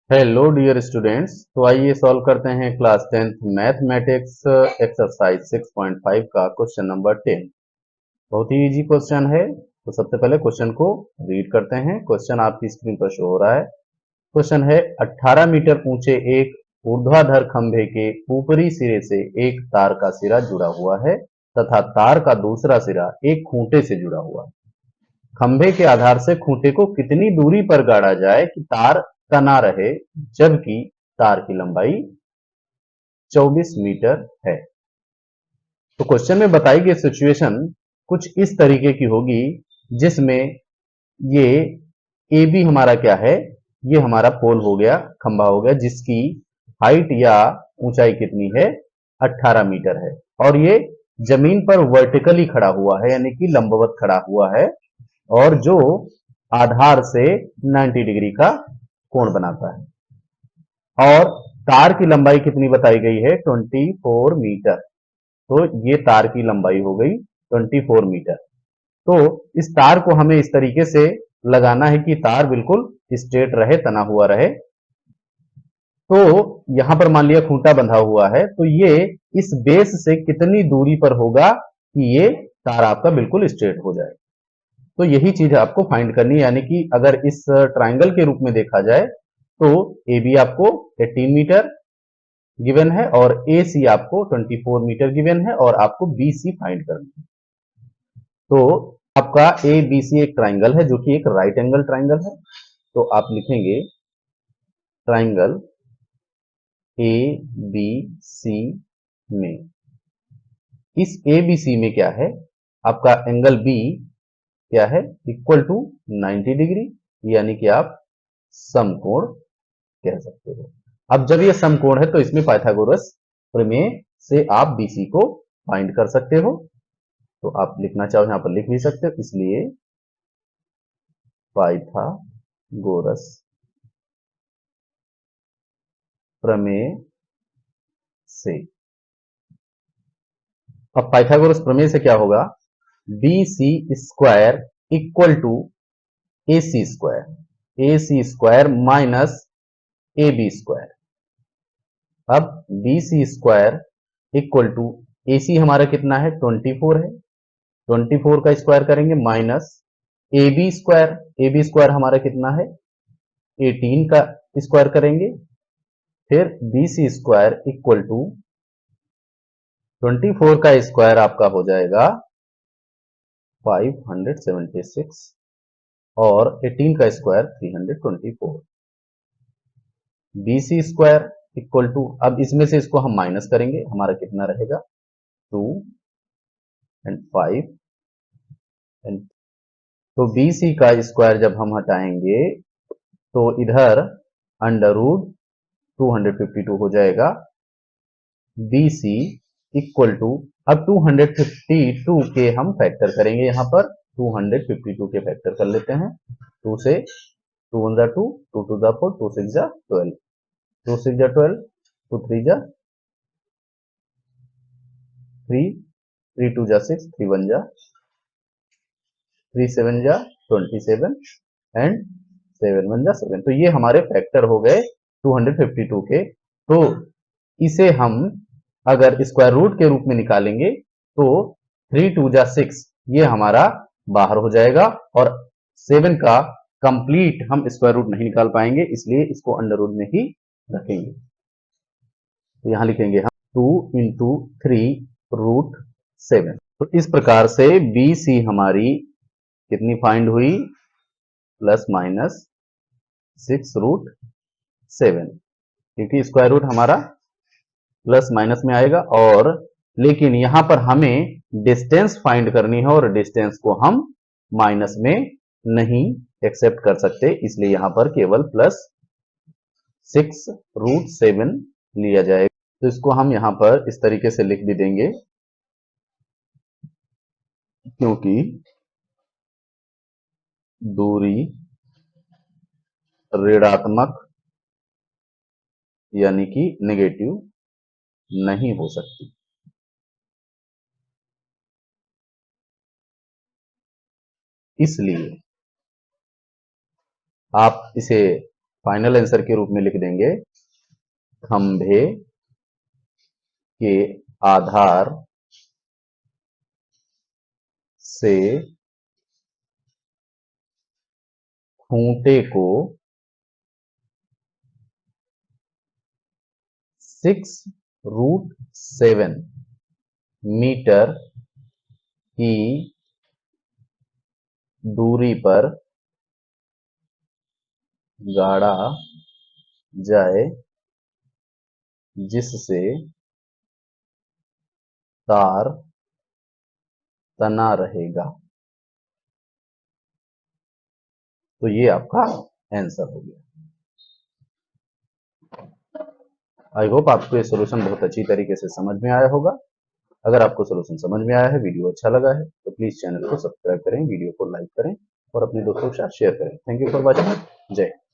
Hello dear students. तो आइए solve करते हैं क्लास 10th मैथमेटिक्स एक्सरसाइज 6.5 का क्वेश्चन नंबर 10। बहुत ही इजी क्वेश्चन है। तो सबसे पहले क्वेश्चन को रीड करते हैं। क्वेश्चन आपकी स्क्रीन पर शो हो रहा है। क्वेश्चन है 18 मीटर ऊंचे एक ऊर्ध्वाधर खंभे के ऊपरी सिरे से एक तार का सिरा जुड़ा हुआ है तथा तार का दूसरा सिरा एक खूंटे से जुड़ा हुआ है। खंभे के आधार से खूंटे को कितनी दूरी पर गाड़ा जाए कि तार तना रहे, जबकि तार की लंबाई 24 मीटर है। तो क्वेश्चन में बताई गई सिचुएशन कुछ इस तरीके की होगी, जिसमें ये ए बी हमारा क्या है, ये हमारा पोल हो गया, खंभा हो गया, जिसकी हाइट या ऊंचाई कितनी है, 18 मीटर है। और ये जमीन पर वर्टिकली खड़ा हुआ है, यानी कि लंबवत खड़ा हुआ है, और जो आधार से 90 डिग्री का कोण बनाता है। और तार की लंबाई कितनी बताई गई है, 24 मीटर। तो ये तार की लंबाई हो गई 24 मीटर। तो इस तार को हमें इस तरीके से लगाना है कि तार बिल्कुल स्ट्रेट रहे, तना हुआ रहे। तो यहां पर मान लिया खूंटा बंधा हुआ है, तो ये इस बेस से कितनी दूरी पर होगा कि ये तार आपका बिल्कुल स्ट्रेट हो जाए। तो यही चीज आपको फाइंड करनी है, यानी कि अगर इस ट्राइंगल के रूप में देखा जाए तो ए बी आपको 18 मीटर गिवन है और ए सी आपको 24 मीटर गिवन है, और आपको बी सी फाइंड करना है। तो आपका ए बी सी एक ट्राइंगल है, जो कि एक राइट एंगल ट्राइंगल है। तो आप लिखेंगे ट्राइंगल ए बी सी में, इस ए बी सी में क्या है, आपका एंगल बी क्या है, इक्वल टू 90 डिग्री, यानी कि आप समकोण कह सकते हो। अब जब ये समकोण है तो इसमें पाइथागोरस प्रमेय से आप बीसी को फाइंड कर सकते हो। तो आप लिखना चाहो यहां पर लिख भी सकते हो, इसलिए पाइथागोरस प्रमेय से। अब पाइथागोरस प्रमेय से क्या होगा, B C square equal to A C square, A C square minus A B square. अब B C square equal to A C हमारा कितना है, 24 है, 24 का स्क्वायर करेंगे minus A B square, A B square हमारा कितना है, 18 का स्क्वायर करेंगे, फिर B C square equal to 24 का स्क्वायर आपका हो जाएगा 576 और 18 का square 324। B C square equal to, अब इसमें से इसको हम माइनस करेंगे, हमारा कितना रहेगा, 2 एंड 5 एंड, तो बी सी का स्क्वायर जब हम हटाएंगे तो इधर अंडर रूट 252 हो जाएगा। बी सी इक्वल टू, अब 252 के हम फैक्टर करेंगे, यहां पर 252 के फैक्टर कर लेते हैं। 2 से 2 1 जा 2, 2 2 जा 4, 2 6 जा 12, 2 6 जा 12, 2 3 जा 3, 3 2 जा 6, 3 1 जा 3 7 जा 27 एंड 7 1 जा 7। तो ये हमारे फैक्टर हो गए 252 के। तो इसे हम अगर स्क्वायर रूट के रूप में निकालेंगे तो 3 2 जा 6 ये हमारा बाहर हो जाएगा, और 7 का कंप्लीट हम स्क्वायर रूट नहीं निकाल पाएंगे, इसलिए इसको अंडर रूट में ही रखेंगे। तो यहां लिखेंगे हम 2 इंटू 3 रूट 7। तो इस प्रकार से बी सी हमारी कितनी फाइंड हुई, प्लस माइनस 6 रूट 7, क्योंकि स्क्वायर रूट हमारा प्लस माइनस में आएगा। और लेकिन यहां पर हमें डिस्टेंस फाइंड करनी है, और डिस्टेंस को हम माइनस में नहीं एक्सेप्ट कर सकते, इसलिए यहां पर केवल प्लस 6 रूट 7 लिया जाएगा। तो इसको हम यहां पर इस तरीके से लिख भी देंगे, क्योंकि दूरी ऋणात्मक यानी कि नेगेटिव नहीं हो सकती, इसलिए आप इसे फाइनल आंसर के रूप में लिख देंगे खंभे के आधार से खूंटे को 6√7 मीटर की दूरी पर गाड़ा जाए, जिससे तार तना रहेगा। तो ये आपका आंसर हो गया। आई होप आपको ये सोल्यूशन बहुत अच्छी तरीके से समझ में आया होगा। अगर आपको सोल्यूशन समझ में आया है, वीडियो अच्छा लगा है, तो प्लीज चैनल को सब्सक्राइब करें, वीडियो को लाइक करें और अपने दोस्तों के साथ शेयर करें। Thank you for watching. जय हिंद।